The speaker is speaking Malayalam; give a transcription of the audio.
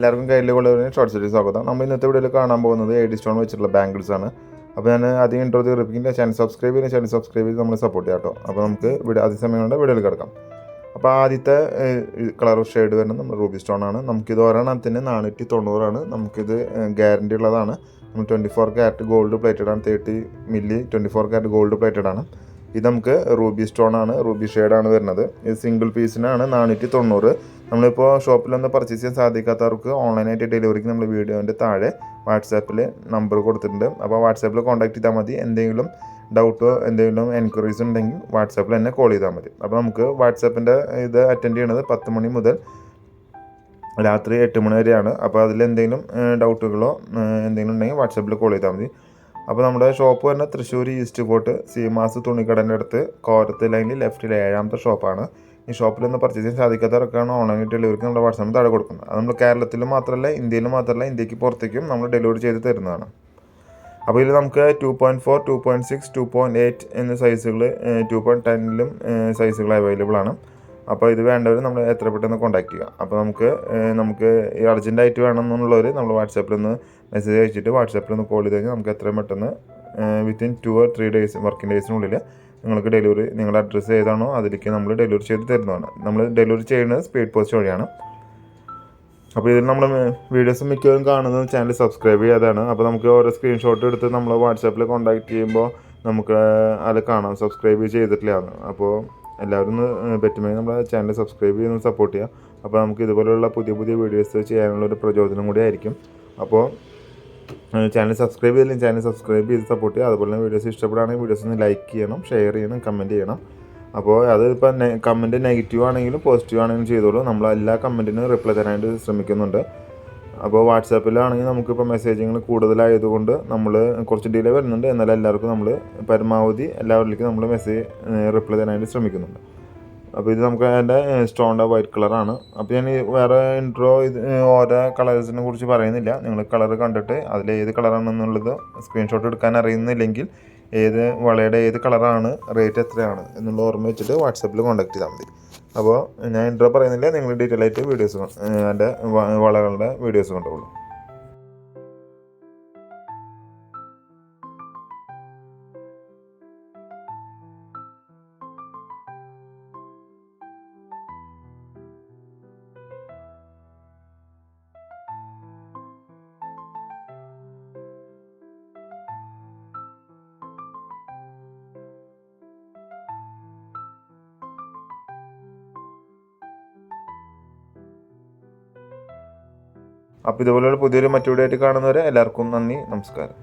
എല്ലാവർക്കും കയ്യിലുള്ള ഷോർട്സ് വീഡിയോ സ്വാഗതം. നമ്മൾ ഇന്നത്തെ വീഡിയോയിൽ കാണാൻ പോകുന്നത് എഡി സ്റ്റോൺ വെച്ചിട്ടുള്ള ബാംഗിൾസ് ആണ്. അപ്പോൾ ഞാൻ അധികം ഇൻട്രോ തീർപ്പിക്കില്ല. ചാനൽ സബ്സ്ക്രൈബ് ചെയ്ത് നമ്മൾ സപ്പോർട്ട് ചെയ്യാം കേട്ടോ. അപ്പോൾ നമുക്ക് അതിസമയം കൊണ്ട് വീഡിയോയിൽ കിടക്കാം. അപ്പോൾ ആദ്യത്തെ കളർ ഷെയ്ഡ് വരുന്നത് നമ്മൾ റൂബി സ്റ്റോൺ ആണ്. നമുക്കിത് ഒരെണ്ണത്തിന് 490 നമുക്കിത് ഗ്യാരണ്ടി ഉള്ളതാണ്. നമ്മൾ 24 ക്യാരറ്റ് ഗോൾഡ് പ്ലേറ്റഡ് ആണ്. 30 മില്ലി 24 ക്യാരറ്റ് ഗോൾഡ് പ്ലേറ്റഡ് ആണ്. ഇത് നമുക്ക് റൂബി സ്റ്റോൺ ആണ്, റൂബി ഷെയ്ഡാണ് വരുന്നത്. ഇത് സിംഗിൾ പീസിനാണ് 490. നമ്മളിപ്പോൾ ഷോപ്പിലൊന്നും പർച്ചേസ് ചെയ്യാൻ സാധിക്കാത്തവർക്ക് ഓൺലൈനായിട്ട് ഡെലിവറിക്ക് നമ്മൾ വീഡിയോൻ്റെ താഴെ വാട്സാപ്പിൽ നമ്പർ കൊടുത്തിട്ടുണ്ട്. അപ്പോൾ വാട്സാപ്പിൽ കോൺടാക്ട് ചെയ്താൽ മതി. എന്തെങ്കിലും ഡൗട്ടോ എന്തെങ്കിലും എൻക്വയറീസ് ഉണ്ടെങ്കിൽ വാട്സാപ്പിൽ തന്നെ കോൾ ചെയ്താൽ മതി. അപ്പോൾ നമുക്ക് വാട്സാപ്പിൻ്റെ ഇത് അറ്റൻഡ് ചെയ്യണത് 10 മണി മുതൽ രാത്രി 8 മണി വരെയാണ്. അപ്പോൾ അതിലെന്തെങ്കിലും ഡൗട്ടുകളോ എന്തെങ്കിലും ഉണ്ടെങ്കിൽ വാട്സാപ്പിൽ കോൾ ചെയ്താൽ മതി. അപ്പോൾ നമ്മുടെ ഷോപ്പ് തന്നെ തൃശ്ശൂർ ഈസ്റ്റ് ഫോർട്ട് സീമാസ് തുണിക്കടൻ്റെ അടുത്ത് കോരത്ത് ലൈനിൽ ലെഫ്റ്റിൽ 7ാമത്തെ ഷോപ്പാണ്. ഈ ഷോപ്പിൽ നിന്ന് പർച്ചേസ് ചെയ്യാൻ സാധിക്കാത്തവർക്കാണ് ഓൺലൈൻ ഡെലിവറിക്ക് നമ്മുടെ വാട്സാപ്പിൽ താഴെ കൊടുക്കുന്നത്. അത് നമ്മൾ കേരളത്തിൽ മാത്രമല്ല, ഇന്ത്യയിൽ മാത്രമല്ല, ഇന്ത്യക്ക് പുറത്തേക്കും നമ്മൾ ഡെലിവറി ചെയ്ത് തരുന്നതാണ്. അപ്പോൾ ഇതിൽ നമുക്ക് 2.4, 2.6, 2.8 എന്നീ സൈസുകൾ, 2.10ലും സൈസുകൾ അവൈലബിൾ ആണ്. അപ്പോൾ ഇത് വേണ്ടവർ നമ്മൾ എത്ര പെട്ടെന്ന് കോൺടാക്ട് ചെയ്യുക. അപ്പോൾ നമുക്ക് ഈ അർജൻറ്റായിട്ട് വേണമെന്നുള്ളവർ നമ്മൾ വാട്സാപ്പിൽ നിന്ന് മെസ്സേജ് അയച്ചിട്ട് വാട്സാപ്പിൽ നിന്ന് കോൾ ചെയ്ത് കഴിഞ്ഞാൽ നമുക്ക് എത്രയും പെട്ടെന്ന് വിത്തിൻ 2 or 3 ഡേയ്സ് വർക്കിംഗ് ഡേയ്സിനുള്ളിൽ നിങ്ങൾക്ക് ഡെലിവറി, നിങ്ങളുടെ അഡ്രസ്സ് ഏതാണോ അതിലേക്ക് നമ്മൾ ഡെലിവറി ചെയ്ത് തരുന്നതാണ്. നമ്മൾ ഡെലിവറി ചെയ്യുന്നത് സ്പീഡ് പോസ്റ്റ് വഴിയാണ്. അപ്പോൾ ഇതിൽ നമ്മൾ വീഡിയോസ് മിക്കവരും കാണുന്നത് ചാനൽ സബ്സ്ക്രൈബ് ചെയ്യാതാണ്. അപ്പോൾ നമുക്ക് ഓരോ സ്ക്രീൻഷോട്ട് എടുത്ത് നമ്മൾ വാട്സാപ്പിൽ കോൺടാക്ട് ചെയ്യുമ്പോൾ നമുക്ക് അത് കാണാം സബ്സ്ക്രൈബ് ചെയ്തിട്ടില്ലാന്ന്. അപ്പോൾ എല്ലാവരും ഒന്ന് പറ്റുമെങ്കിൽ നമ്മുടെ ചാനൽ സബ്സ്ക്രൈബ് ചെയ്ത് സപ്പോർട്ട് ചെയ്യുക. അപ്പോൾ നമുക്ക് ഇതുപോലുള്ള പുതിയ വീഡിയോസ് ചെയ്യാനുള്ളൊരു പ്രചോദനം കൂടി ആയിരിക്കും. അപ്പോൾ ചാനൽ സബ്സ്ക്രൈബ് ചെയ്തില്ലെങ്കിൽ ചാനൽ സബ്സ്ക്രൈബ് ചെയ്ത് സപ്പോർട്ട് ചെയ്യുക. അതുപോലെ തന്നെ വീഡിയോസ് ഇഷ്ടപ്പെടുകയാണെങ്കിൽ വീഡിയോസ് ഒന്ന് ലൈക്ക് ചെയ്യണം, ഷെയർ ചെയ്യണം, കമൻറ്റ് ചെയ്യണം. അപ്പോൾ അത് ഇപ്പോൾ കമൻറ്റ് നെഗറ്റീവ് ആണെങ്കിലും പോസിറ്റീവ് ആണെങ്കിലും ചെയ്തോളൂ. നമ്മൾ എല്ലാ കമൻറ്റിനും റിപ്ലൈ തരാനായിട്ട് ശ്രമിക്കുന്നുണ്ട്. അപ്പോൾ വാട്സാപ്പിലാണെങ്കിൽ നമുക്കിപ്പോൾ മെസ്സേജിങ്ങൾ കൂടുതലായതുകൊണ്ട് നമ്മൾ കുറച്ച് ഡിലേ വരുന്നുണ്ട്. എന്നാലും എല്ലാവർക്കും നമ്മൾ പരമാവധി എല്ലാവരിലേക്കും നമ്മൾ മെസ്സേജ് റിപ്ലൈ തരാനായിട്ട് ശ്രമിക്കുന്നുണ്ട്. അപ്പോൾ ഇത് നമുക്ക് അതിൻ്റെ സ്റ്റോണിൻ്റെ വൈറ്റ് കളറാണ്. അപ്പോൾ ഞാൻ വേറെ ഇൻട്രോ ഓരോ കളേഴ്സിനെ കുറിച്ച് പറയുന്നില്ല. നിങ്ങൾ കളർ കണ്ടിട്ട് അതിൽ ഏത് കളറാണെന്നുള്ളത് സ്ക്രീൻഷോട്ട് എടുക്കാൻ അറിയുന്നില്ലെങ്കിൽ വളയുടെ ഏത് കളറാണ്, റേറ്റ് എത്രയാണ് എന്നുള്ള ഓർമ്മ വെച്ചിട്ട് വാട്സാപ്പിൽ കോൺടാക്ട് ചെയ്താൽ മതി. അപ്പോൾ ഞാൻ ഇൻട്രോ പറയുന്നില്ല, നിങ്ങൾ ഡീറ്റെയിൽ ആയിട്ട് വീഡിയോസ് എൻ്റെ വളകളുടെ വീഡിയോസ് കണ്ടോളൂ. അപ്പോൾ ഇതുപോലുള്ള പുതിയൊരു മറ്റു വീഡിയോ ആയിട്ട് കാണുന്നവരെ എല്ലാവർക്കും നന്ദി, നമസ്കാരം.